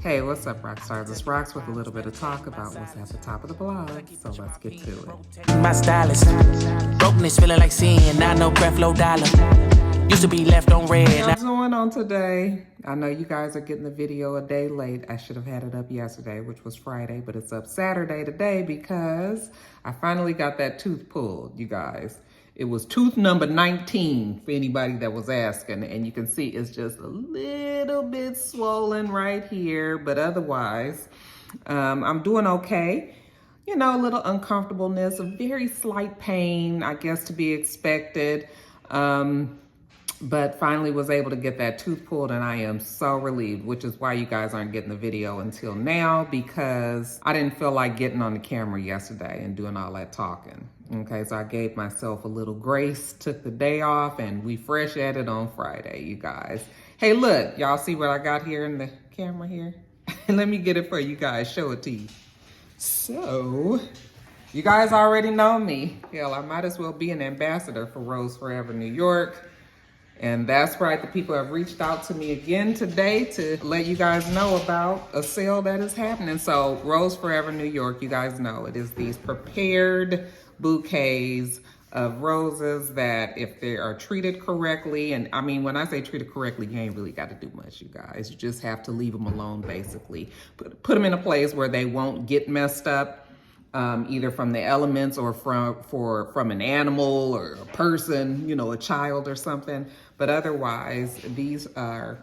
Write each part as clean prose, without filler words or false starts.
Hey, what's up, Roxstars? It's Rox with a little bit of talk about what's at the top of the blog, so let's get to it. My stylist, brokenness feeling like sin, not no breath, low dollar. Used to be left on red. What's going on today? I know you guys are getting the video a day late. I should have had it up yesterday, which was Friday, but it's up Saturday today because I finally got that tooth pulled, you guys. It was tooth number 19 for anybody that was asking, and you can see it's just a little bit swollen right here, but otherwise, I'm doing okay. You know, a little uncomfortableness, a very slight pain, I guess to be expected. But finally was able to get that tooth pulled, and I am so relieved, which is why you guys aren't getting the video until now, because I didn't feel like getting on the camera yesterday and doing all that talking. Okay, so I gave myself a little grace, took the day off, and we fresh at it on Friday, you guys. Hey, look, y'all see what I got here in the camera here? Let me get it for you guys, show it to you. So, you guys already know me. Hell, I might as well be an ambassador for Rose Forever New York. And that's right, the people have reached out to me again today to let you guys know about a sale that is happening. So Rose Forever New York, you guys know, it is these prepared bouquets of roses that if they are treated correctly, and I mean, when I say treated correctly, you ain't really got to do much, you guys. You just have to leave them alone, basically. Put them in a place where they won't get messed up. Either from the elements or from an animal or a person, you know, a child or something. But otherwise, these are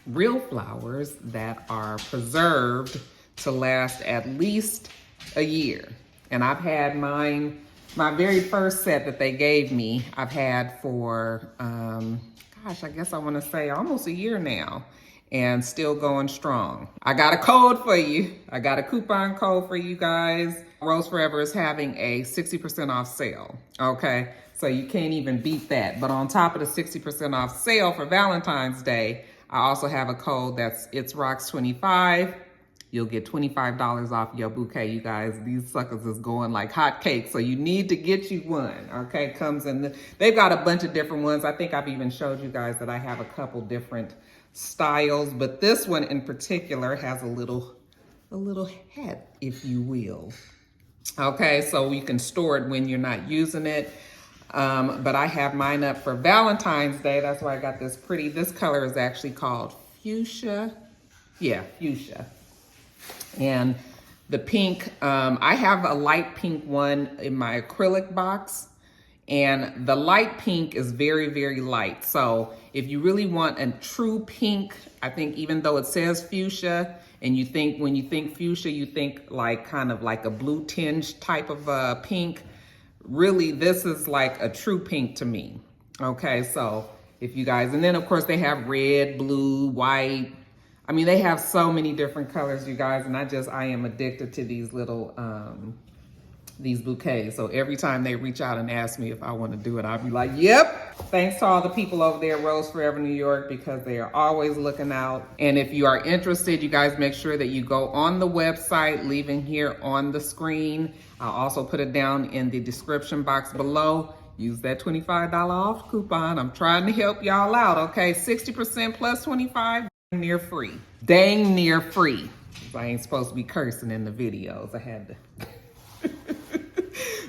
real flowers that are preserved to last at least a year. And I've had mine, my very first set that they gave me, I've had for, gosh, I guess I want to say almost a year now. And still going strong. I got a code for you. I got a coupon code for you guys. Rose Forever is having a 60% off sale, okay? So you can't even beat that. But on top of the 60% off sale for Valentine's Day, I also have a code that's It's Rox 25. You'll get $25 off your bouquet, you guys. These suckers is going like hotcakes, so you need to get you one, okay? Comes in, they've got a bunch of different ones. I think I've even showed you guys that I have a couple different styles, but this one in particular has a little head, if you will. Okay, so you can store it when you're not using it. But I have mine up for Valentine's Day. That's why I got this pretty, this color is actually called fuchsia. Yeah, fuchsia. And the pink, I have a light pink one in my acrylic box. And the light pink is very, very light. So if you really want a true pink, I think even though it says fuchsia, and you think, when you think fuchsia, you think like kind of like a blue tinge type of pink. Really, this is like a true pink to me. Okay, so if you guys, and then of course they have red, blue, white. I mean, they have so many different colors, you guys, and I am addicted to these little, these bouquets. So every time they reach out and ask me if I want to do it, I'll be like, yep. Thanks to all the people over there at Rose Forever New York, because they are always looking out. And if you are interested, you guys make sure that you go on the website, leaving here on the screen. I'll also put it down in the description box below. Use that $25 off coupon. I'm trying to help y'all out, okay? 60% plus 25, dang near free. Dang near free. I ain't supposed to be cursing in the videos. I had to.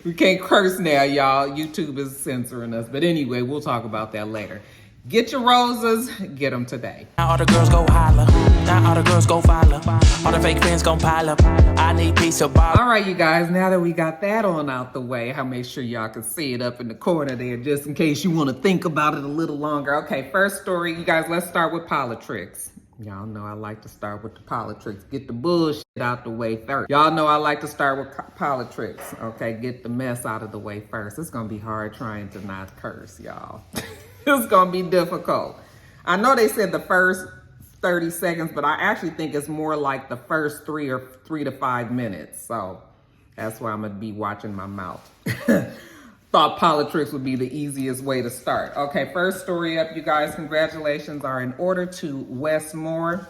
We can't curse now, y'all. YouTube is censoring us. But anyway, we'll talk about that later. Get your roses, get them today. Now all the girls go holler. Now all the girls go follow. All the fake friends gon' pile up. I need peace of ball. All right, you guys, now that we got that on out the way, I'll make sure y'all can see it up in the corner there, just in case you want to think about it a little longer. Okay, first story, you guys, let's start with politics. Y'all know I like to start with the politics. Get the bullshit out the way first. Y'all know I like to start with politics. Okay, get the mess out of the way first. It's gonna be hard trying to not curse, y'all. It's gonna be difficult. I know they said the first 30 seconds, but I actually think it's more like the first 3 to 5 minutes. So that's why I'm gonna be watching my mouth. Thought politics would be the easiest way to start. Okay, first story up, you guys. Congratulations are in order to Wes Moore.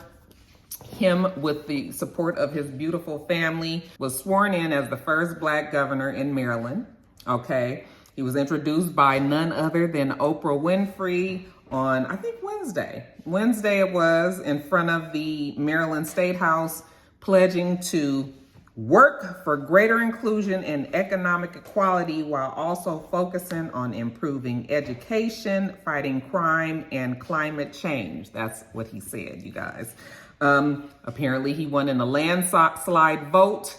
Him, with the support of his beautiful family, was sworn in as the first Black governor in Maryland. Okay, he was introduced by none other than Oprah Winfrey, on, I think Wednesday. Wednesday it was, in front of the Maryland State House, pledging to work for greater inclusion and economic equality while also focusing on improving education, fighting crime, and climate change. That's what he said, you guys. Apparently he won in a landslide vote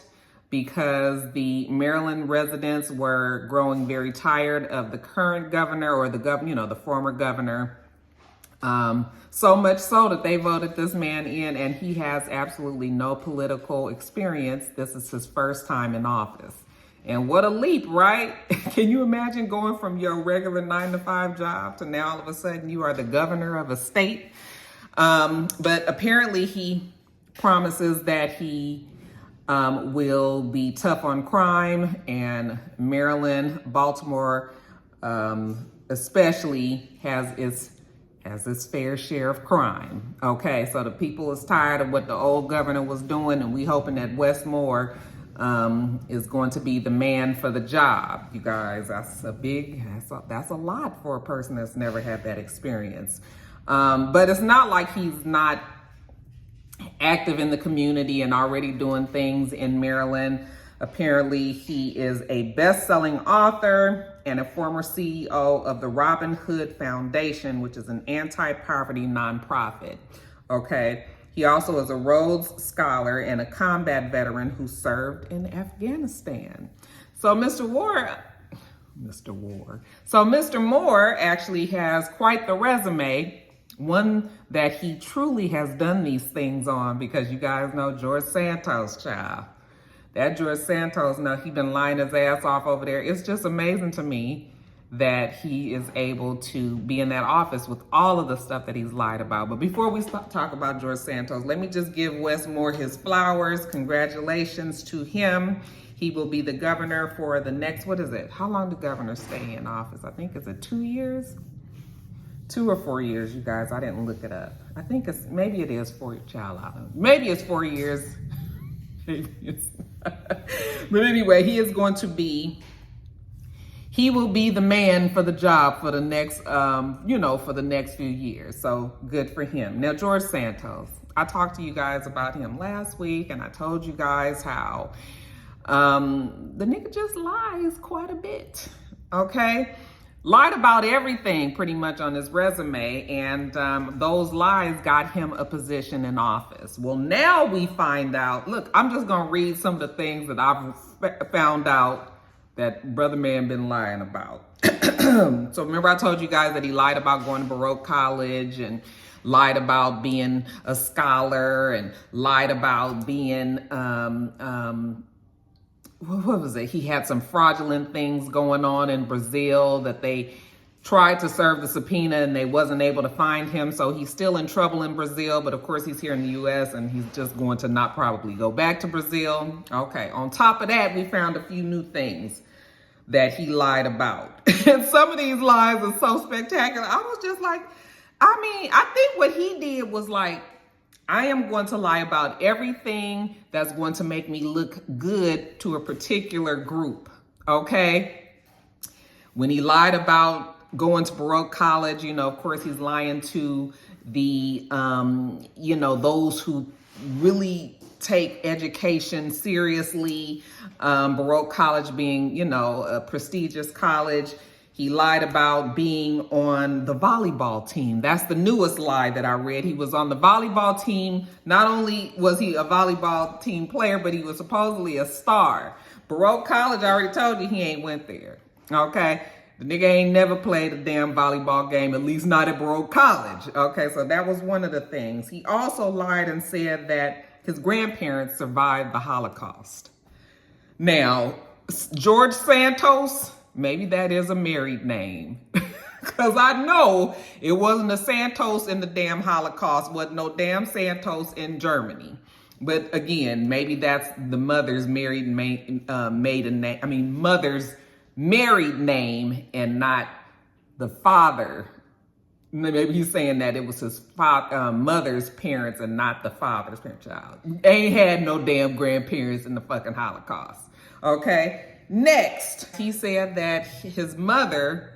because the Maryland residents were growing very tired of the current governor, or the governor, the former governor. So much so that they voted this man in, and he has absolutely no political experience. This is his first time in office. And what a leap, right? Can you imagine going from your regular 9-to-5 job to now all of a sudden you are the governor of a state? But apparently he promises that he will be tough on crime, and Maryland, Baltimore, especially has its fair share of crime. Okay, so the people is tired of what the old governor was doing, and we hoping that Wes Moore is going to be the man for the job. You guys, that's a lot for a person that's never had that experience. But it's not like he's not active in the community and already doing things in Maryland. Apparently he is a best-selling author and a former CEO of the Robin Hood Foundation, which is an anti-poverty nonprofit. Okay. He also is a Rhodes Scholar and a combat veteran who served in Afghanistan. So Mr. Moore actually has quite the resume, one that he truly has done these things on, because you guys know GeorgeSantos, child. That GeorgeSantos, now he been lying his ass off over there. It's just amazing to me that he is able to be in that office with all of the stuff that he's lied about. But before we talk about GeorgeSantos, let me just give Wes Moore his flowers. Congratulations to him. He will be the governor for the next, what is it? How long do governors stay in office? I think, is it 2 years? 2 or 4 years, you guys. I didn't look it up. I think maybe it is 4 Maybe it's 4 years. Maybe it's but anyway, he will be the man for the job for the next, for the next few years. So good for him. Now, GeorgeSantos, I talked to you guys about him last week, and I told you guys how the nigga just lies quite a bit. Okay. Lied about everything pretty much on his resume, and those lies got him a position in office. Well, now we find out, look, I'm just gonna read some of the things that I've found out that Brother Man been lying about. So remember I told you guys that he lied about going to Baroque College, and lied about being a scholar, and lied about being, what was it? He had some fraudulent things going on in Brazil, that they tried to serve the subpoena and they wasn't able to find him. So he's still in trouble in Brazil, but of course he's here in the US, and he's just going to not probably go back to Brazil. Okay, on top of that, we found a few new things that he lied about. And some of these lies are so spectacular. I was just like, I think what he did was like, I am going to lie about everything that's going to make me look good to a particular group, okay? When he lied about going to Baroque College, of course he's lying to the, those who really take education seriously. Baroque College being, a prestigious college. He lied about being on the volleyball team. That's the newest lie that I read. He was on the volleyball team. Not only was he a volleyball team player, but he was supposedly a star. Baroque College, I already told you he ain't went there, okay? The nigga ain't never played a damn volleyball game, at least not at Baroque College, okay? So that was one of the things. He also lied and said that his grandparents survived the Holocaust. Now, GeorgeSantos, maybe that is a married name, because I know it wasn't a Santos in the damn Holocaust, wasn't no damn Santos in Germany. But again, maybe that's the mother's maiden name. Mother's married name and not the father. Maybe he's saying that it was his mother's parents and not the father's parent child. Ain't had no damn grandparents in the fucking Holocaust. Okay. Next, he said that his mother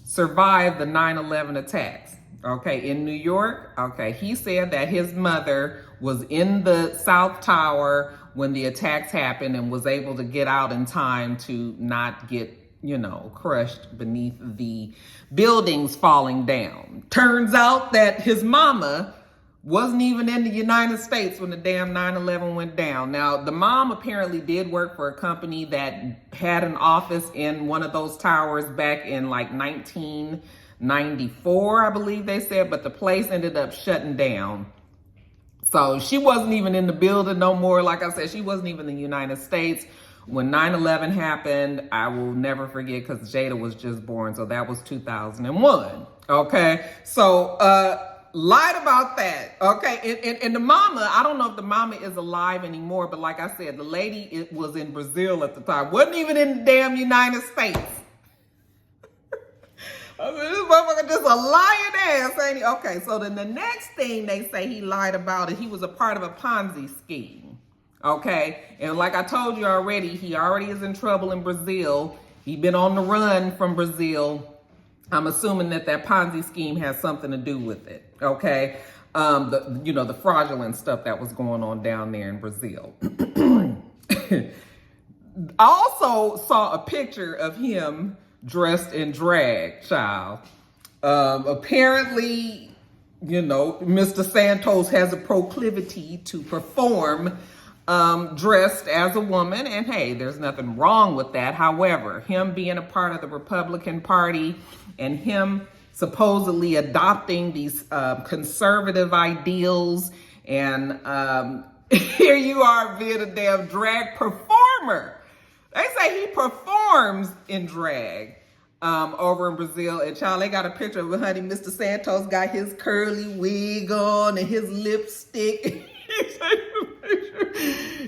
survived the 9/11 attacks. Okay, in New York. Okay, he said that his mother was in the South Tower when the attacks happened and was able to get out in time to not get, crushed beneath the buildings falling down. Turns out that his mama wasn't even in the United States when the damn 9/11 went down. Now, the mom apparently did work for a company that had an office in one of those towers back in like 1994, I believe they said, but the place ended up shutting down. So she wasn't even in the building no more. Like I said, she wasn't even in the United States when 9/11 happened. I will never forget because Jada was just born. So that was 2001. Okay. So, lied about that. Okay. And the mama, I don't know if the mama is alive anymore, but like I said, the lady was in Brazil at the time. Wasn't even in the damn United States. I mean, this motherfucker just a lying ass, ain't he? Okay, so then the next thing they say he lied about is he was a part of a Ponzi scheme. Okay, and like I told you already, he already is in trouble in Brazil. He been on the run from Brazil. I'm assuming that Ponzi scheme has something to do with it. Okay, the fraudulent stuff that was going on down there in Brazil. I also saw a picture of him dressed in drag, child. Apparently, Mr. Santos has a proclivity to perform dressed as a woman, and hey, there's nothing wrong with that. However, him being a part of the Republican Party and him supposedly adopting these conservative ideals, and here you are being a damn drag performer. They say he performs in drag over in Brazil. And child, they got a picture of honey. Mr. Santos got his curly wig on and his lipstick. He's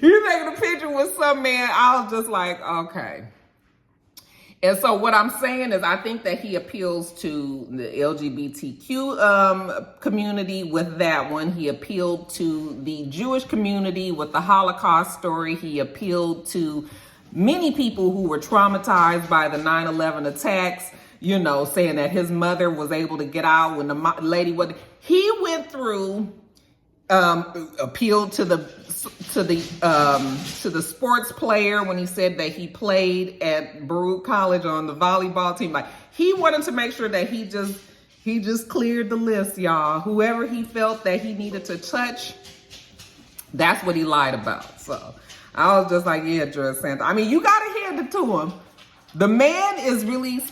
taking a picture with some man. I was just like, okay. And so what I'm saying is I think that he appeals to the LGBTQ community with that one. He appealed to the Jewish community with the Holocaust story. He appealed to many people who were traumatized by the 9/11 attacks, saying that his mother was able to get out when the lady was. He went through, appealed to the sports player when he said that he played at Baruch College on the volleyball team. Like, he wanted to make sure that he just cleared the list, y'all. Whoever he felt that he needed to touch, that's what he lied about. So I was just like, yeah, GeorgeSantos. I mean, you got to hand it to him. The man is really,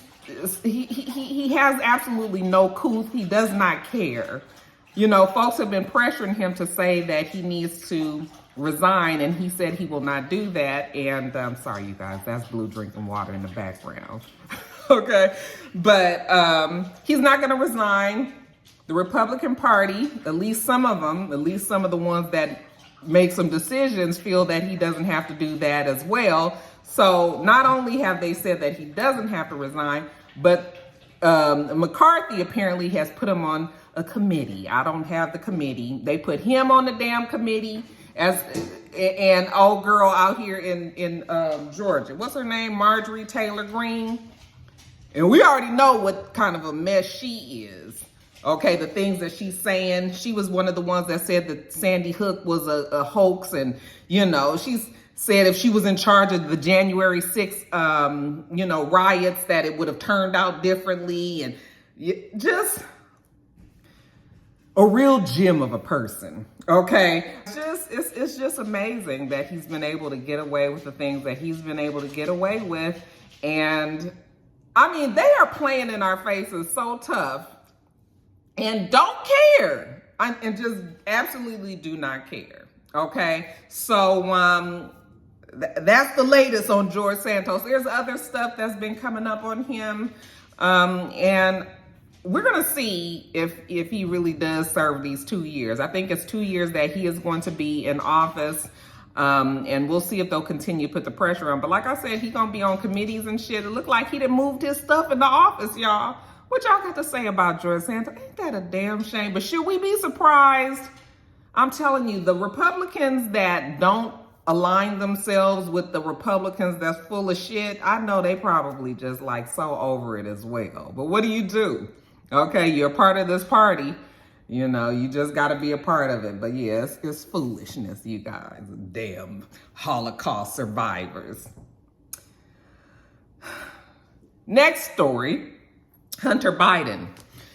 he has absolutely no couth. He does not care. Folks have been pressuring him to say that he needs to resign, and he said he will not do that. And I'm sorry, you guys, that's Blue drinking water in the background. Okay. But he's not going to resign. The Republican Party, at least some of the ones that make some decisions, feel that he doesn't have to do that as well. So not only have they said that he doesn't have to resign, but McCarthy apparently has put him on a committee. I don't have the committee. They put him on the damn committee and old girl out here in Georgia. What's her name? Marjorie Taylor Greene. And we already know what kind of a mess she is. Okay, the things that she's saying. She was one of the ones that said that Sandy Hook was a hoax. And, she's said if she was in charge of the January 6th, riots, that it would have turned out differently. And just a real gem of a person. Okay, it's just amazing that he's been able to get away with the things that he's been able to get away with. And I mean, they are playing in our faces so tough. And don't care, and just absolutely do not care. Okay, so that's the latest on GeorgeSantos. There's other stuff that's been coming up on him, and we're gonna see if he really does serve these 2 years. I think it's 2 years that he is going to be in office, and we'll see if they'll continue to put the pressure on. But like I said, he's gonna be on committees and shit. It looked like he done moved his stuff in the office, y'all. What y'all got to say about GeorgeSantos? Ain't that a damn shame? But should we be surprised? I'm telling you, the Republicans that don't align themselves with the Republicans that's full of shit, I know they probably just like so over it as well. But what do? Okay, you're a part of this party. You know, you just got to be a part of it. But yeah, it's foolishness, you guys. Damn Holocaust survivors. Next story, Hunter Biden.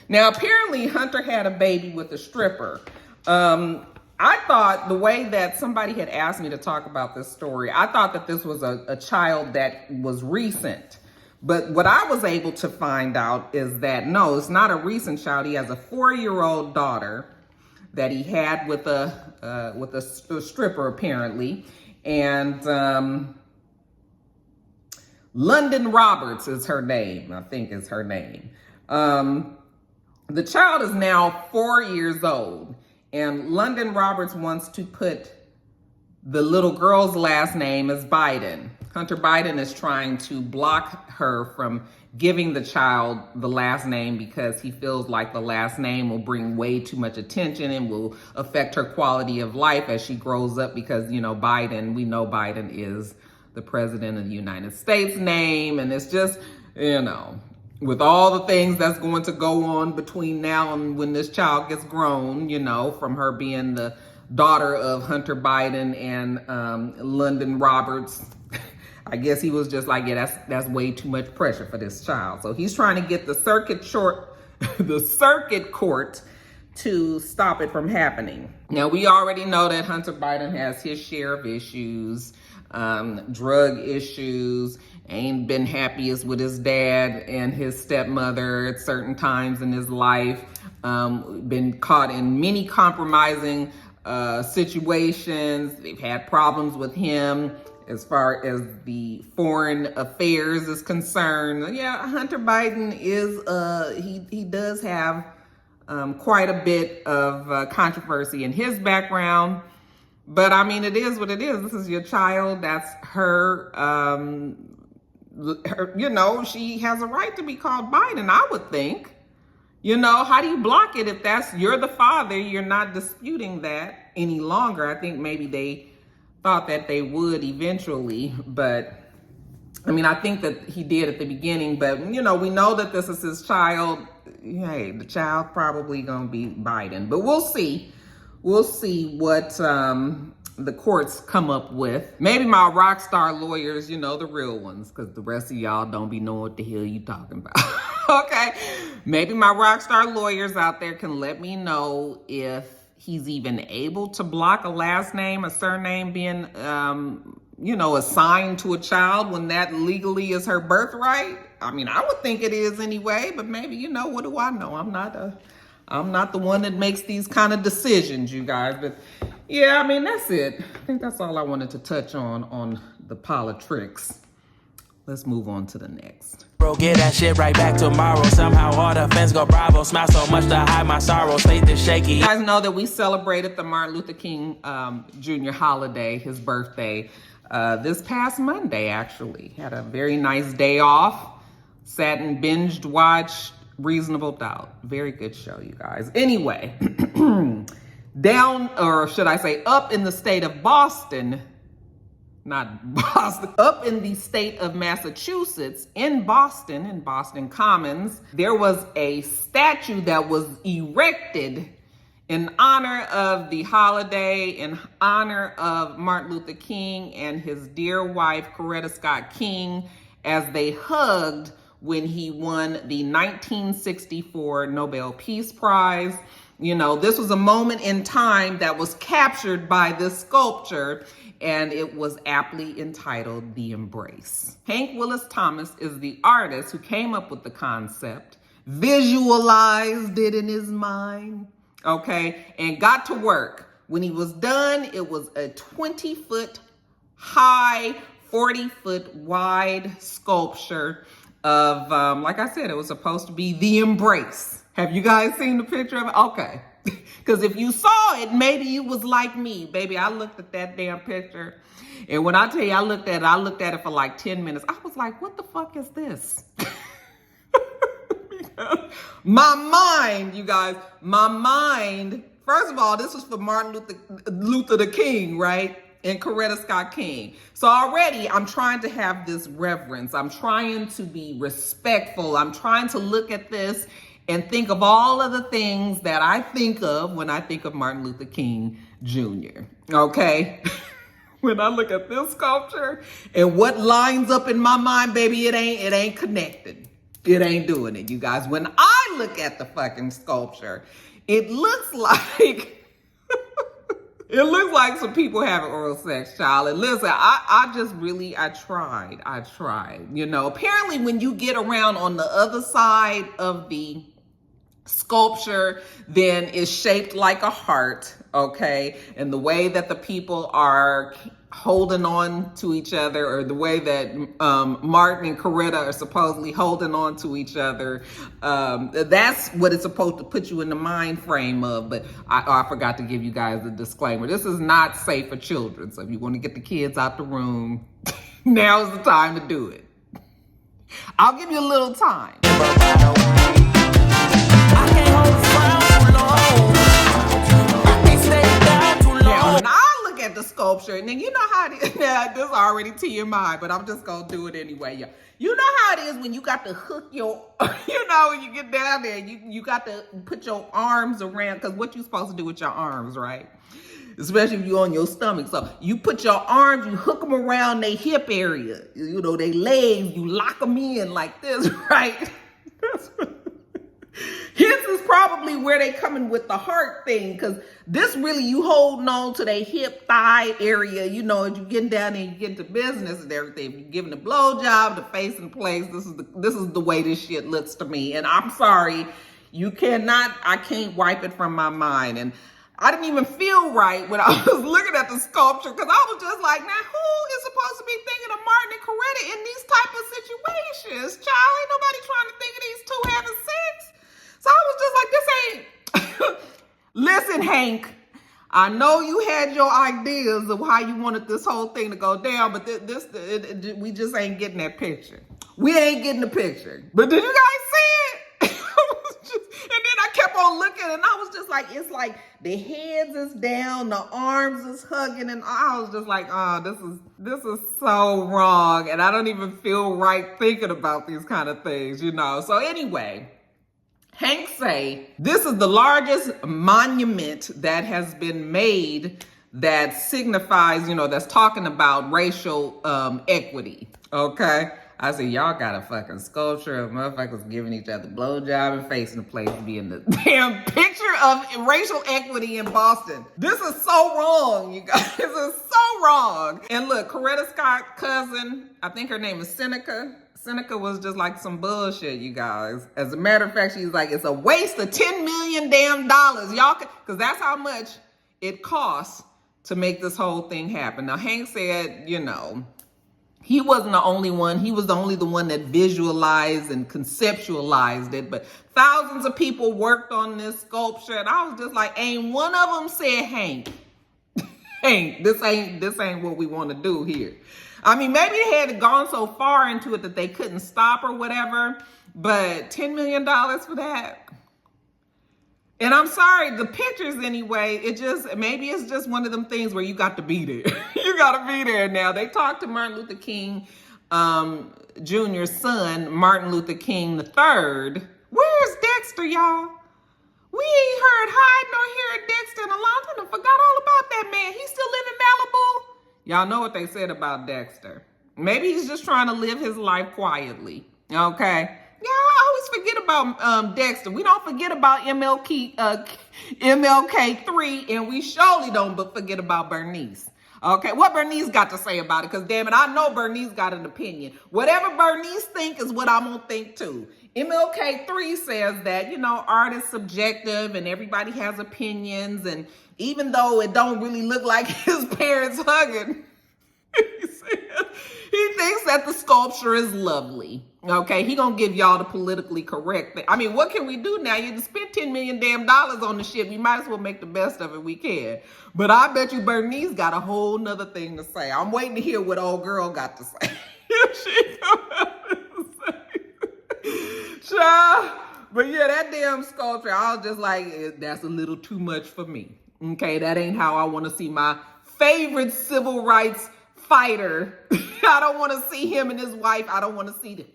Now, apparently Hunter had a baby with a stripper. I thought the way that somebody had asked me to talk about this story, I thought that this was a child that was recent. But what I was able to find out is that, no, it's not a recent child. He has a 4-year-old daughter that he had with a stripper, apparently. And London Roberts is her name, I think is her name. The child is now 4 years old. And London Roberts wants to put the little girl's last name as Biden. Hunter Biden is trying to block her from giving the child the last name because he feels like the last name will bring way too much attention and will affect her quality of life as she grows up because, you know, we know Biden is the president of the United States name. And it's just, you know, with all the things that's going to go on between now and when this child gets grown, you know, from her being the daughter of Hunter Biden and London Roberts, I guess he was just like, yeah, that's way too much pressure for this child. So he's trying to get the circuit court to stop it from happening. Now, we already know that Hunter Biden has his share of issues, drug issues, ain't been happiest with his dad and his stepmother at certain times in his life, been caught in many compromising situations. They've had problems with him as far as the foreign affairs is concerned. Yeah, Hunter Biden is, he does have quite a bit of controversy in his background. But I mean, it is what it is. This is your child. That's her, you know, she has a right to be called Biden, I would think. You know, how do you block it if you're the father, you're not disputing that any longer? I think maybe they thought that they would eventually, but I mean, I think that he did at the beginning, but you know, we know that this is his child. Hey, the child probably gonna be Biden, but we'll see. We'll see what the courts come up with. Maybe my rock star lawyers, you know, the real ones, because the rest of y'all don't be knowing what the hell you talking about. Okay, maybe my rock star lawyers out there can let me know if he's even able to block a last name, a surname being, you know, assigned to a child when that legally is her birthright. I mean, I would think it is anyway, but maybe, you know, what do I know? I'm not the one that makes these kind of decisions, you guys. But yeah, I mean, that's it. I think that's all I wanted to touch on the politics. Let's move on to the next. Bro, get that shit right back tomorrow. Somehow all the fans go bravo. Smile so much to hide my sorrows. Faith is shaky. You guys know that we celebrated the Martin Luther King Jr. holiday, his birthday, this past Monday, actually. Had a very nice day off. Sat and binged watched Reasonable Doubt. Very good show, you guys. Anyway, down, or should I say up in the state of Boston, not Boston, up in the state of Massachusetts, in Boston Commons, there was a statue that was erected in honor of the holiday, in honor of Martin Luther King and his dear wife, Coretta Scott King, as they hugged when he won the 1964 Nobel Peace Prize. You know, this was a moment in time that was captured by this sculpture, and it was aptly entitled The Embrace. Hank Willis Thomas is the artist who came up with the concept, visualized it in his mind, okay, and got to work. When he was done, it was a 20-foot high, 40-foot wide sculpture of, like I said, it was supposed to be the embrace. Have you guys seen the picture of it? Okay. Because if you saw it, maybe you was like me. Baby, I looked at that damn picture. And when I tell you I looked at it for like 10 minutes. I was like, what the fuck is this? My mind, you guys, my mind. First of all, this was for Martin Luther the King, right? And Coretta Scott King. So already I'm trying to have this reverence. I'm trying to be respectful. I'm trying to look at this and think of all of the things that I think of when I think of Martin Luther King Jr. Okay? When I look at this sculpture and what lines up in my mind, baby, it ain't connected. It ain't doing it, you guys. When I look at the fucking sculpture, it looks like it looks like some people having oral sex, child. And listen, I tried. You know, apparently when you get around on the other side of the sculpture, then it's shaped like a heart, okay? And the way that the people are holding on to each other, or the way that Martin and Coretta are supposedly holding on to each other, that's what it's supposed to put you in the mind frame of. But I forgot to give you guys a disclaimer. This is not safe for children. So if you want to get the kids out the room, now's the time to do it. I'll give you a little time. Now, when I look at the sculpture, and then you know how it is, now, this is already TMI, but I'm just gonna do it anyway, y'all. You know how it is when you got to hook your, you know, when you get down there, you got to put your arms around, because what you supposed to do with your arms, right? Especially if you're on your stomach. So you put your arms, you hook them around their hip area, you know, their legs, you lock them in like this, right? His is probably where they coming with the heart thing, because this really, you holding on to their hip thigh area, you know, as you getting down there, you get to business and everything. You're giving a blowjob, the face in place. This is the way this shit looks to me. And I'm sorry, I can't wipe it from my mind. And I didn't even feel right when I was looking at the sculpture, because I was just like, now who is supposed to be thinking of Martin and Coretta in these type of situations? Child, ain't nobody trying to think of these two having sex. So I was just like, this ain't, listen, Hank, I know you had your ideas of how you wanted this whole thing to go down, but we just ain't getting that picture. We ain't getting the picture. But did you guys see it? And then I kept on looking, and I was just like, it's like the heads is down, the arms is hugging, and I was just like, oh, this is so wrong. And I don't even feel right thinking about these kind of things, you know? So anyway, Hank say, this is the largest monument that has been made that signifies, you know, that's talking about racial equity, okay? I said, y'all got a fucking sculpture of motherfuckers giving each other blowjob and face in the place being the damn picture of racial equity in Boston. This is so wrong, you guys. This is so wrong. And look, Coretta Scott's cousin, I think her name is Seneca. Seneca was just like some bullshit, you guys. As a matter of fact, she's like, it's a waste of $10 million damn dollars. Y'all, because that's how much it costs to make this whole thing happen. Now, Hank said, you know, he wasn't the only one. He was only the one that visualized and conceptualized it. But thousands of people worked on this sculpture. And I was just like, ain't one of them said, Hank, Hank, this ain't what we want to do here. I mean, maybe they had gone so far into it that they couldn't stop or whatever, but $10 million for that? And I'm sorry, the pictures anyway, maybe it's just one of them things where you got to be there. You got to be there now. They talked to Martin Luther King Jr.'s son, Martin Luther King III. Where's Dexter, y'all? We ain't heard hide nor hear of Dexter in a long time. I forgot all about that man. He still live in Malibu? Y'all know what they said about Dexter. Maybe he's just trying to live his life quietly, okay? Yeah, I always forget about Dexter. We don't forget about MLK3, and we surely don't forget about Bernice. Okay, what Bernice got to say about it? Because damn it, I know Bernice got an opinion. Whatever Bernice think is what I'm gonna think too. MLK3 says that, you know, art is subjective and everybody has opinions, and even though it don't really look like his parents hugging, he thinks that the sculpture is lovely. Okay, he gonna give y'all the politically correct thing. I mean, what can we do now? You spent $10 million damn dollars on the shit. We might as well make the best of it we can. But I bet you Bernice got a whole nother thing to say. I'm waiting to hear what old girl got to say. She Child. But yeah, that damn sculpture, I was just like, that's a little too much for me. Okay, that ain't how I want to see my favorite civil rights fighter. I don't want to see him and his wife. I don't want to see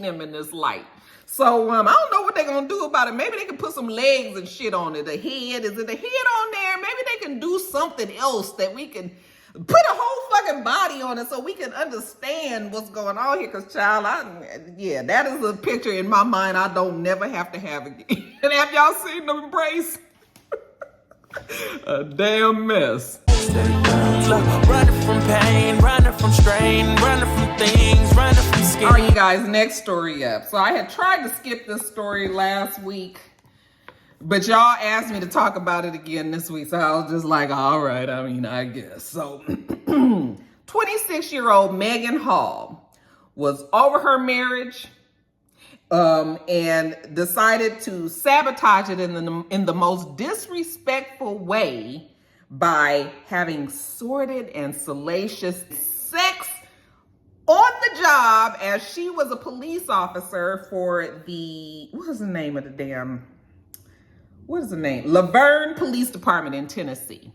them in this light. So I don't know what they're going to do about it. Maybe they can put some legs and shit on it. The head, is it the head on there? Maybe they can do something else that we can put a whole fucking body on it so we can understand what's going on here. Because, child, that is a picture in my mind I don't never have to have again. And have y'all seen the Embrace? A damn mess. Running from pain, running from strain, running from things, running from skin. All right, you guys, next story up. So I had tried to skip this story last week, but y'all asked me to talk about it again this week. So I was just like, all right, I guess. So 26-year-old Megan Hall was over her marriage and decided to sabotage it in the most disrespectful way by having sordid and salacious sex on the job as she was a police officer for what is the name? Laverne Police Department in Tennessee.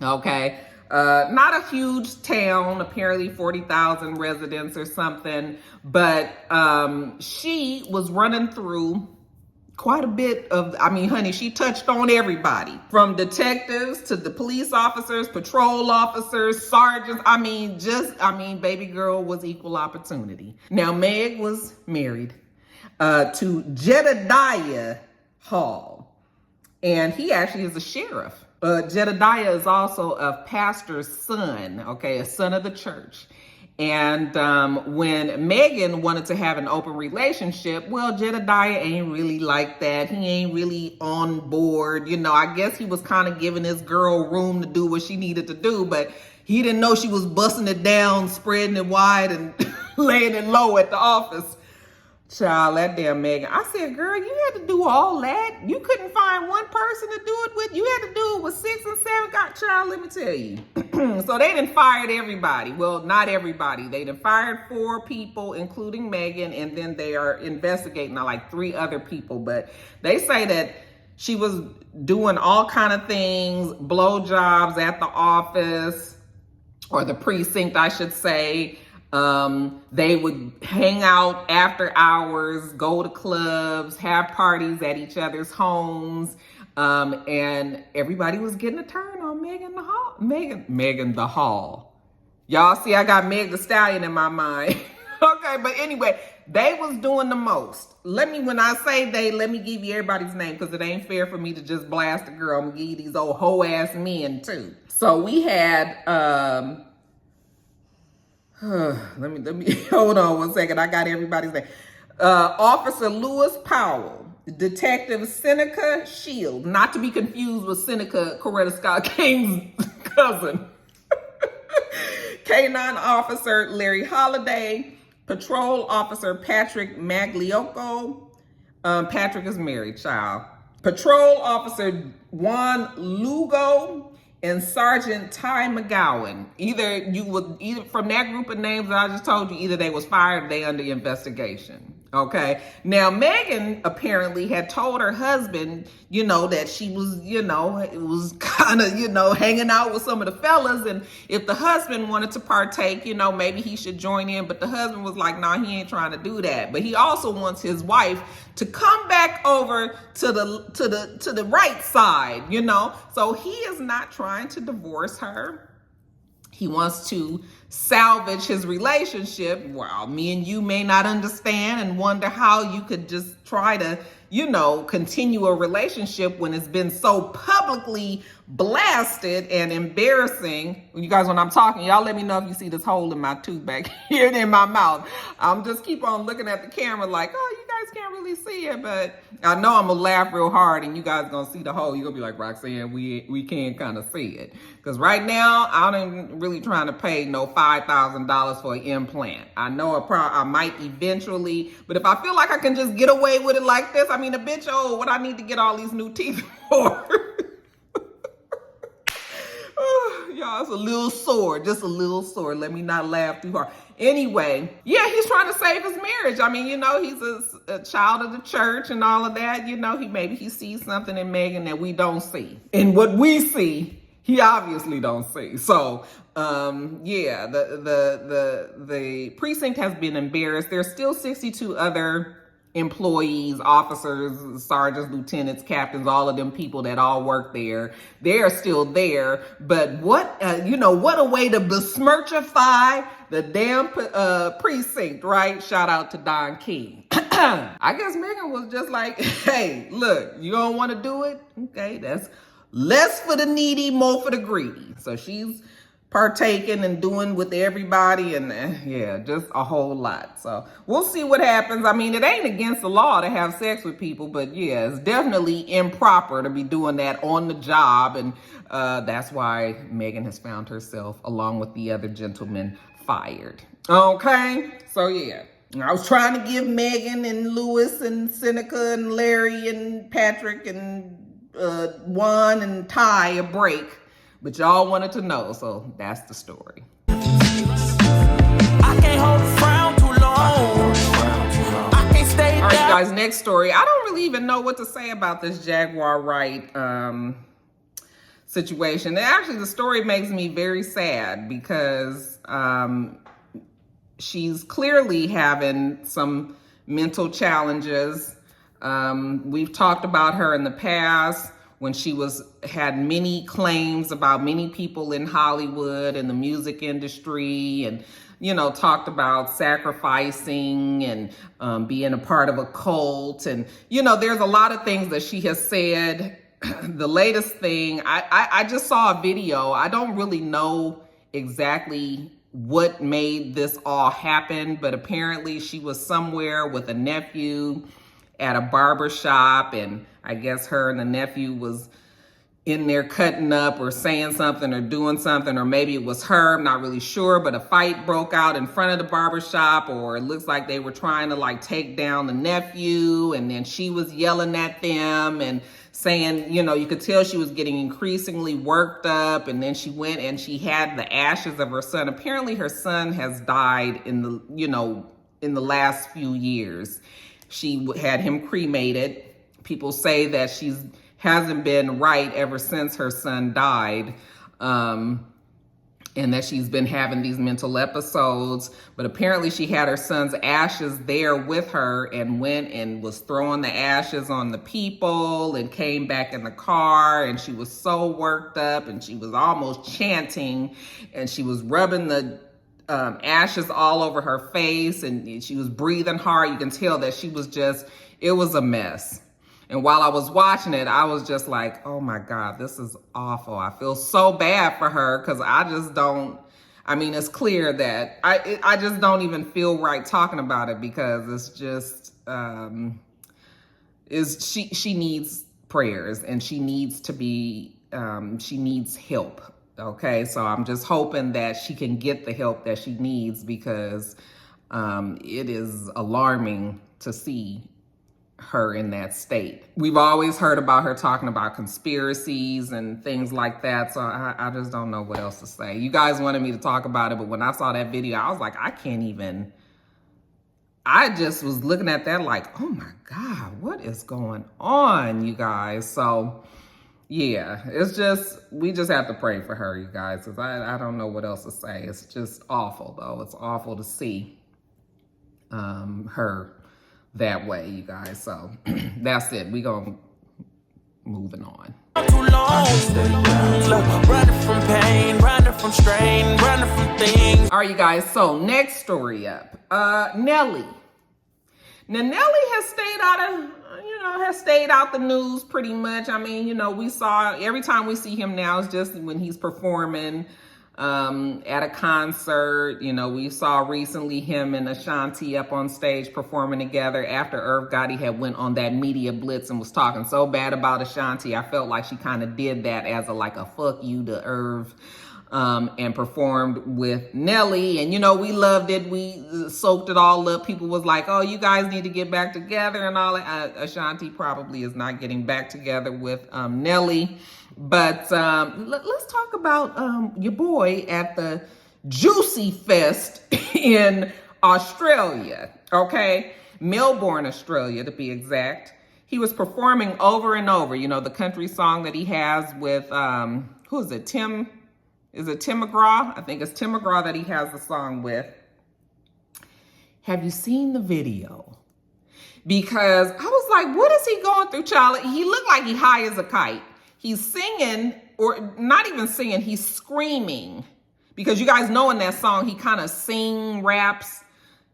Okay. Not a huge town, apparently 40,000 residents or something, but she was running through quite a bit of, honey, she touched on everybody from detectives to the police officers, patrol officers, sergeants. Baby girl was equal opportunity. Now, Meg was married to Jedediah Hall, and he actually is a sheriff. Jedediah is also a pastor's son, okay, a son of the church. And when Megan wanted to have an open relationship, well, Jedediah ain't really like that. He ain't really on board. I guess he was kind of giving this girl room to do what she needed to do, but he didn't know she was busting it down, spreading it wide, and laying it low at the office. Child, that damn Megan. I said, girl, you had to do all that. You couldn't find one person to do it with. You had to do it with 6 and 7. God, child, let me tell you. So they done fired everybody. Well, not everybody. They done fired 4 people, including Megan, and then they are investigating like 3 other people. But they say that she was doing all kind of things, blowjobs at the office, or the precinct, I should say. They would hang out after hours, go to clubs, have parties at each other's homes. And everybody was getting a turn on Megan the Hall. Y'all see, I got Meg the Stallion in my mind. Okay, but anyway, they was doing the most. When I say they, let me give you everybody's name, because it ain't fair for me to just blast a girl. I'm gonna give you these old hoe ass men too. So we had, let me hold on one second. I got everybody's name. Officer Lewis Powell, Detective Seneca Shield, not to be confused with Seneca Coretta Scott King's cousin. K9 Officer Larry Holliday, Patrol Officer Patrick Magliocco. Patrick is married, child. Patrol Officer Juan Lugo, and Sergeant Ty McGowan. Either from that group of names that I just told you, either they was fired or they under investigation. Okay. Now, Megan apparently had told her husband, that she was, it was kind of, hanging out with some of the fellas. And if the husband wanted to partake, maybe he should join in. But the husband was like, nah, he ain't trying to do that. But he also wants his wife to come back over to the right side, So he is not trying to divorce her. He wants to salvage his relationship. Well, me and you may not understand and wonder how you could just try to, continue a relationship when it's been so publicly blasted and embarrassing. You guys, when I'm talking, y'all let me know if you see this hole in my tooth back here in my mouth. I'm just keep on looking at the camera like, oh, you guys can't really see it, but I know I'm gonna laugh real hard and you guys gonna see the hole. You're gonna be like, Roxanne, we can kind of see it. Because right now, I ain't really trying to pay no $5,000 for an implant. I know I might eventually, but if I feel like I can just get away with it like this, a bitch, what I need to get all these new teeth for? Y'all, it's a little sore, just a little sore. Let me not laugh too hard. Anyway, yeah, he's trying to save his marriage. He's a child of the church and all of that. He sees something in Megan that we don't see. And what we see, he obviously don't see. So, yeah, the precinct has been embarrassed. There's still 62 other employees, officers, sergeants, lieutenants, captains, all of them people that all work there. They're still there. But what a way to besmirchify the damn precinct, right? Shout out to Don King. I guess Megan was just like, hey, look, you don't want to do it? Okay, that's less for the needy, more for the greedy. So she's partaking and doing with everybody, and yeah, just a whole lot. So we'll see what happens. I mean, it ain't against the law to have sex with people, but yeah, it's definitely improper to be doing that on the job. And that's why Megan has found herself, along with the other gentlemen, fired. Okay, so yeah. I was trying to give Megan and Lewis and Seneca and Larry and Patrick and Juan and Ty a break, but y'all wanted to know, so that's the story. I can't hold a frown too long. I can't stay down. All right, guys, next story. I don't really even know what to say about this Jaguar Wright situation. Actually, the story makes me very sad because she's clearly having some mental challenges. We've talked about her in the past when she had many claims about many people in Hollywood and the music industry, and, you know, talked about sacrificing and being a part of a cult. And, you know, there's a lot of things that she has said. The latest thing, I just saw a video. I don't really know exactly what made this all happen, but apparently she was somewhere with a nephew at a barber shop, and I guess her and the nephew was in there cutting up or saying something or doing something, or maybe it was her, I'm not really sure, but a fight broke out in front of the barber shop, or it looks like they were trying to like take down the nephew, and then she was yelling at them and saying, you know, you could tell she was getting increasingly worked up, and then she went and she had the ashes of her son. Apparently her son has died in the last few years. She had him cremated. People say that she hasn't been right ever since her son died, and that she's been having these mental episodes. But apparently she had her son's ashes there with her and went and was throwing the ashes on the people and came back in the car, and she was so worked up and she was almost chanting, and she was rubbing the ashes all over her face, and she was breathing hard. You can tell that she was it was a mess. And while I was watching it, I was just like, oh my God, this is awful. I feel so bad for her, because it's clear that I just don't even feel right talking about it, because it's just, she needs prayers, and she needs to be, she needs help. Okay, so I'm just hoping that she can get the help that she needs, because it is alarming to see her in that state. We've always heard about her talking about conspiracies and things like that, so I just don't know what else to say. You guys wanted me to talk about it, but when I saw that video, I was like, I just was looking at that like, oh my God, what is going on, you guys? So yeah, we just have to pray for her, you guys, because I don't know what else to say. It's just awful, though. It's awful to see her that way, you guys. So that's it. We gonna moving on. Too long. Running from pain, running from strain, running from things. All right, you guys. So next story up, Nelly. Now Nelly has stayed out the news pretty much. I mean, we saw every time we see him now is just when he's performing at a concert. We saw recently him and Ashanti up on stage performing together after Irv Gotti had went on that media blitz and was talking so bad about Ashanti. I felt like she kind of did that as a fuck you to Irv, and performed with Nelly. And, we loved it. We soaked it all up. People was like, oh, you guys need to get back together and all that. Ashanti probably is not getting back together with Nelly. But let's talk about your boy at the Juicy Fest in Australia, okay? Melbourne, Australia, to be exact. He was performing over and over, the country song that he has with who is it? Is it Tim McGraw? I think it's Tim McGraw that he has the song with. Have you seen the video? Because I was like, what is he going through, child? He looked like he high as a kite. He's singing, or not even singing, he's screaming. Because you guys know in that song, he kind of raps.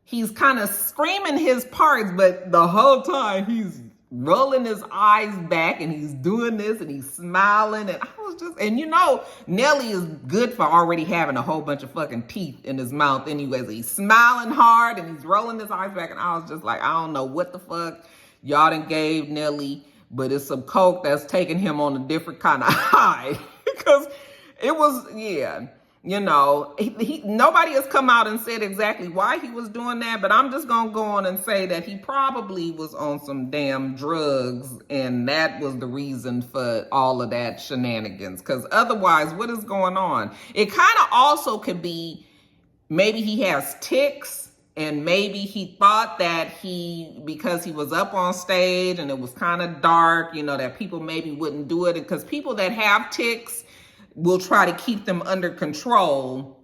He's kind of screaming his parts, but the whole time he's rolling his eyes back and he's doing this and he's smiling. And I was just, and you know, Nelly is good for already having a whole bunch of fucking teeth in his mouth anyways. He's smiling hard and he's rolling his eyes back. And I was just like, I don't know what the fuck y'all done gave Nelly, but it's some coke that's taking him on a different kind of high. Because it was, yeah. You know, nobody has come out and said exactly why he was doing that, but I'm just going to go on and say that he probably was on some damn drugs, and that was the reason for all of that shenanigans. Because otherwise, what is going on? It kind of also could be maybe he has tics, and maybe he thought that because he was up on stage and it was kind of dark, you know, that people maybe wouldn't do it. Because people that have tics, we'll try to keep them under control,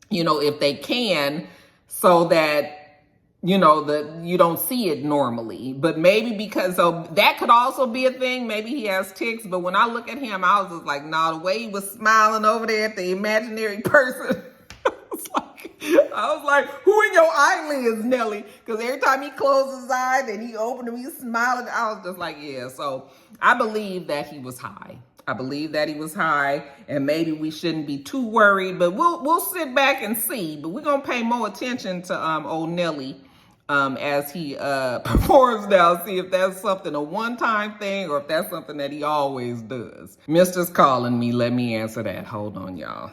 you know, if they can, so that, you know, that you don't see it normally. But maybe because, so that could also be a thing. Maybe he has tics, but when I look at him, I was just like, nah, the way he was smiling over there at the imaginary person, I was like, who in your eyelids, Nelly? Because every time he closed his eyes and he opened them, he was smiling. I was just like, yeah. So I believe that he was high. I believe that he was high, and maybe we shouldn't be too worried, but we'll sit back and see. But we're gonna pay more attention to old Nelly as he performs now, see if that's something, a one-time thing, or if that's something that he always does. Mister's calling me. Let me answer that. Hold on, y'all.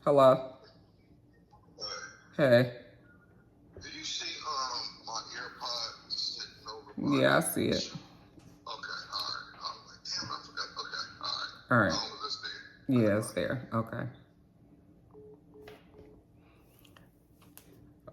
Hello? Hey. Do you see my AirPod sitting over my... Yeah, I see it. All right. Yeah, it's there. Okay.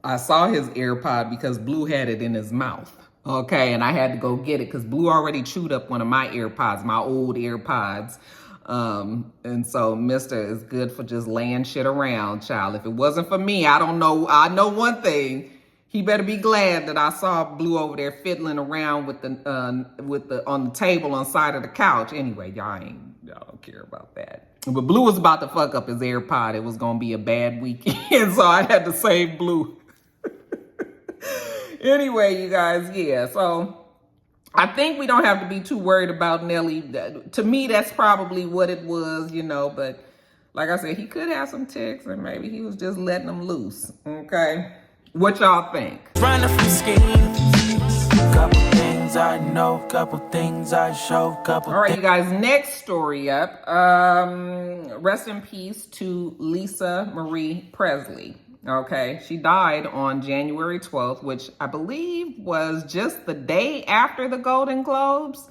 I saw his AirPod because Blue had it in his mouth. Okay, and I had to go get it because Blue already chewed up one of my AirPods, my old AirPods. And so Mister is good for just laying shit around, child. If it wasn't for me, I don't know. I know one thing. He better be glad that I saw Blue over there fiddling around with the on the table on the side of the couch. Anyway, y'all don't care about that. But Blue was about to fuck up his AirPod. It was gonna be a bad weekend, so I had to save Blue. Anyway, you guys, yeah. So I think we don't have to be too worried about Nelly. To me, that's probably what it was, you know. But like I said, he could have some tics, and maybe he was just letting them loose. Okay. What y'all think? Running from schemes. Couple things I know, couple things I show, couple. All right, you guys, next story up. Rest in peace to Lisa Marie Presley. Okay, she died on January 12th, which I believe was just the day after the Golden Globes.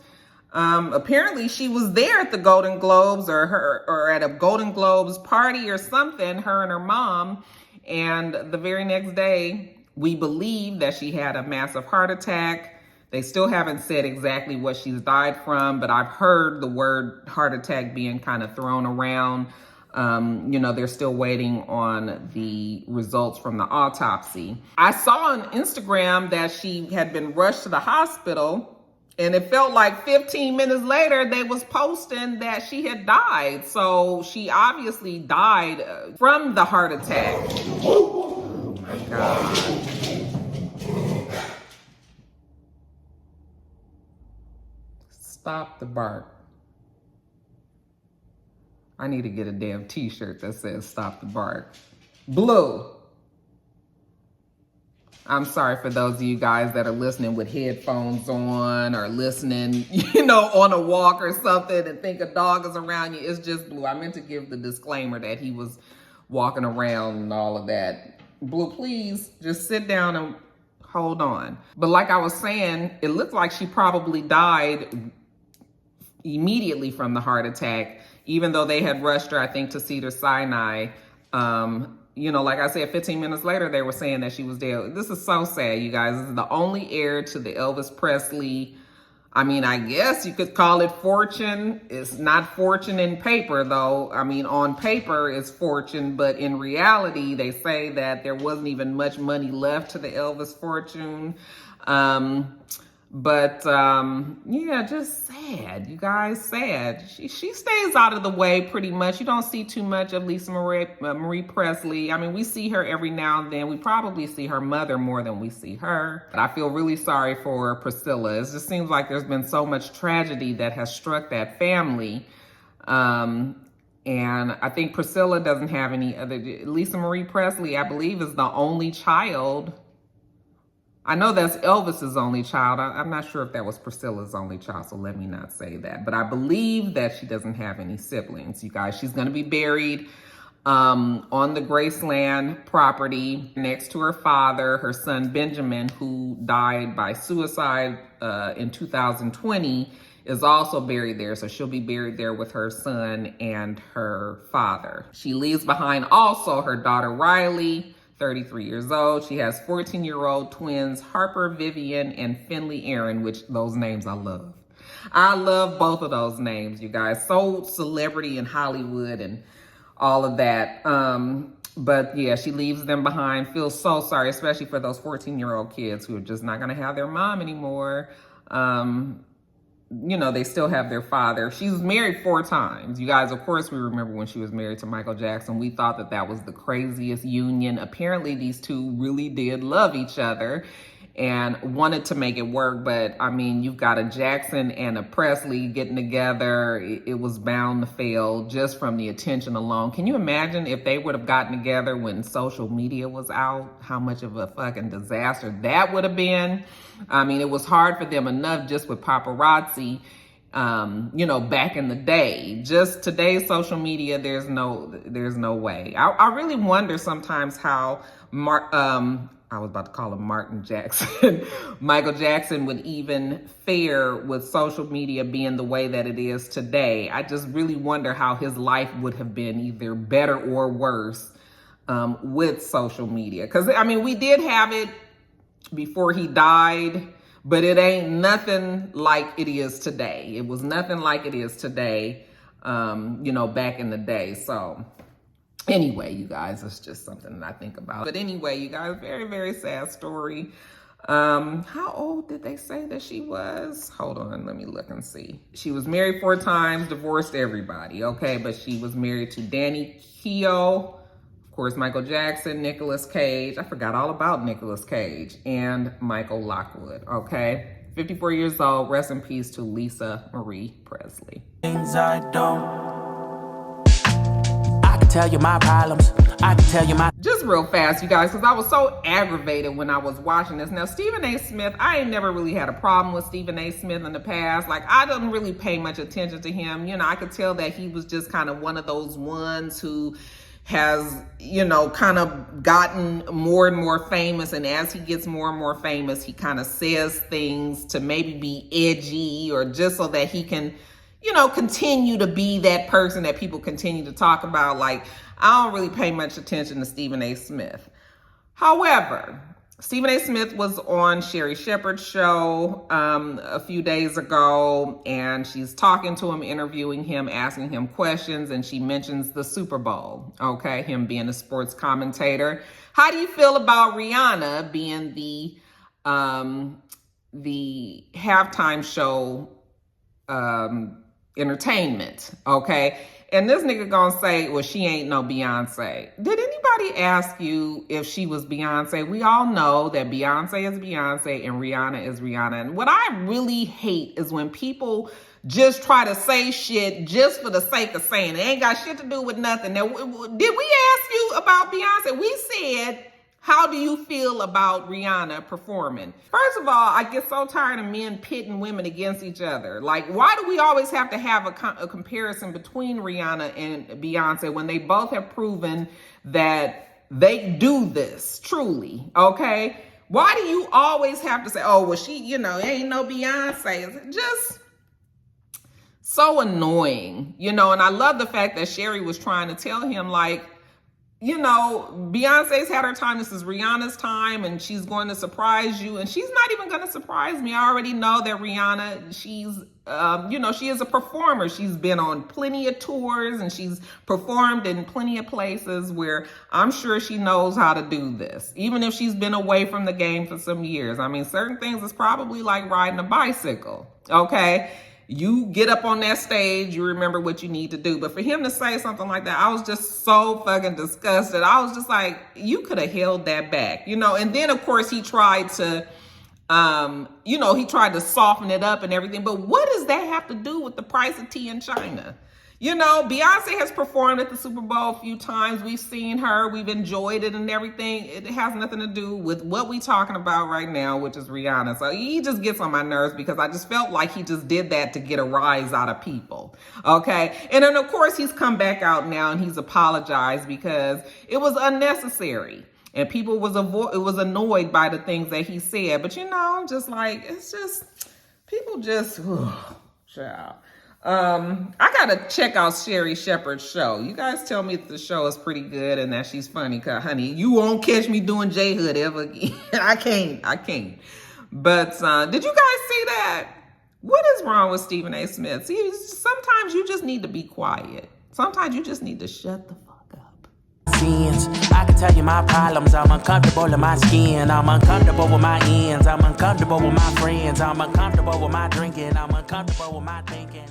Apparently she was there at the Golden Globes or at a Golden Globes party or something, her and her mom. And the very next day, we believe that she had a massive heart attack. They still haven't said exactly what she's died from, but I've heard the word heart attack being kind of thrown around. You know, they're still waiting on the results from the autopsy. I saw on Instagram that she had been rushed to the hospital, and it felt like 15 minutes later, they was posting that she had died. So she obviously died from the heart attack. Oh my God. Stop the bark. I need to get a damn t-shirt that says stop the bark. Blue. I'm sorry for those of you guys that are listening with headphones on or listening, you know, on a walk or something and think a dog is around you. It's just Blue. I meant to give the disclaimer that he was walking around and all of that. Blue, please just sit down and hold on. But like I was saying, it looked like she probably died immediately from the heart attack, even though they had rushed her, I think, to Cedars-Sinai. You know, like I said, 15 minutes later, they were saying that she was dead. This is so sad, you guys. This is the only heir to the Elvis Presley I mean, I guess you could call it fortune. It's not fortune in paper, though. I mean, on paper it's fortune, but in reality, they say that there wasn't even much money left to the Elvis fortune. Yeah, just sad, you guys, sad. She stays out of the way pretty much. You don't see too much of Marie Presley. I mean, we see her every now and then. We probably see her mother more than we see her. But I feel really sorry for Priscilla. It just seems like there's been so much tragedy that has struck that family. And I think Priscilla doesn't have any other. Lisa Marie Presley, I believe, is the only child. I know that's Elvis's only child. I'm not sure if that was Priscilla's only child, so let me not say that. But I believe that she doesn't have any siblings, you guys. She's going to be buried on the Graceland property next to her father. Her son Benjamin, who died by suicide in 2020, is also buried there. So she'll be buried there with her son and her father. She leaves behind also her daughter Riley, 33 years old. She has 14-year-old twins, Harper, Vivian, and Finley Aaron, which those names I love. I love both of those names, you guys. So celebrity in Hollywood and all of that. But yeah, she leaves them behind. Feels so sorry, especially for those 14-year-old kids who are just not going to have their mom anymore. You know, they still have their father. She was married 4 times. You guys, of course, we remember when she was married to Michael Jackson. We thought that that was the craziest union. Apparently, these two really did love each other and wanted to make it work. But, I mean, you've got a Jackson and a Presley getting together. It was bound to fail just from the attention alone. Can you imagine if they would have gotten together when social media was out? How much of a fucking disaster that would have been? I mean, it was hard for them enough just with paparazzi, you know, back in the day. Just today's social media, there's no way. I really wonder sometimes how I was about to call him Martin Jackson. Michael Jackson would even fare with social media being the way that it is today. I just really wonder how his life would have been either better or worse with social media. Because, I mean, we did have it before he died, but it ain't nothing like it is today. It was nothing like it is today, you know, back in the day. So anyway, you guys, it's just something that I think about. But anyway, you guys, very, very sad story. How old did they say that she was? Hold on, let me look and see. She was married 4 times, divorced everybody, okay? But she was married to Danny Keough, of course, Michael Jackson, Nicolas Cage. I forgot all about Nicolas Cage, and Michael Lockwood, okay? 54 years old, rest in peace to Lisa Marie Presley. Things I can tell you my problems. I can tell you my... Just real fast, you guys, because I was so aggravated when I was watching this. Now, StephenASmith, I ain't never really had a problem with StephenASmith in the past. Like, I didn't really pay much attention to him. You know, I could tell that he was just kind of one of those ones who has, you know, kind of gotten more and more famous. And as he gets more and more famous, he kind of says things to maybe be edgy or just so that he can, you know, continue to be that person that people continue to talk about. Like, I don't really pay much attention to StephenASmith. However, StephenASmith was on Sherry Shepherd's show a few days ago, and she's talking to him, interviewing him, asking him questions, and she mentions the Super Bowl, okay, him being a sports commentator. How do you feel about Rihanna being the halftime show entertainment, okay? And this nigga gonna say, well, she ain't no Beyonce. Did anybody ask you if she was Beyonce? We all know that Beyonce is Beyonce and Rihanna is Rihanna. And what I really hate is when people just try to say shit just for the sake of saying it. Ain't got shit to do with nothing. Now, did we ask you about Beyonce? We said, how do you feel about Rihanna performing? First of all, I get so tired of men pitting women against each other. Like, why do we always have to have a comparison between Rihanna and Beyonce when they both have proven that they do this truly, okay? Why do you always have to say, oh, well, she, you know, ain't no Beyonce? It's just so annoying, you know? And I love the fact that Sherry was trying to tell him, like, you know, Beyonce's had her time. This is Rihanna's time, and she's going to surprise you. And she's not even going to surprise me. I already know that Rihanna, she's, you know, she is a performer. She's been on plenty of tours, and she's performed in plenty of places where I'm sure she knows how to do this, even if she's been away from the game for some years. I mean, certain things is probably like riding a bicycle, okay? You get up on that stage, you remember what you need to do. But for him to say something like that, I was just so fucking disgusted. I was just like, you could have held that back, you know? And then, of course, he tried to, you know, he tried to soften it up and everything. But what does that have to do with the price of tea in China? You know, Beyonce has performed at the Super Bowl a few times. We've seen her. We've enjoyed it and everything. It has nothing to do with what we're talking about right now, which is Rihanna. So he just gets on my nerves because I just felt like he just did that to get a rise out of people. Okay. And then, of course, he's come back out now and he's apologized because it was unnecessary. And people was annoyed by the things that he said. But, you know, I'm just like, it's just, people just, child. I gotta check out Sherry Shepherd's show. You guys tell me that the show is pretty good and that she's funny, cause honey, you won't catch me doing J-Hood ever again. I can't. But did you guys see that? What is wrong with StephenASmith? See, sometimes you just need to be quiet. Sometimes you just need to shut the fuck up. Sins. I can tell you my problems. I'm uncomfortable in my skin. I'm uncomfortable with my ends. I'm uncomfortable with my friends. I'm uncomfortable with my drinking. I'm uncomfortable with my thinking.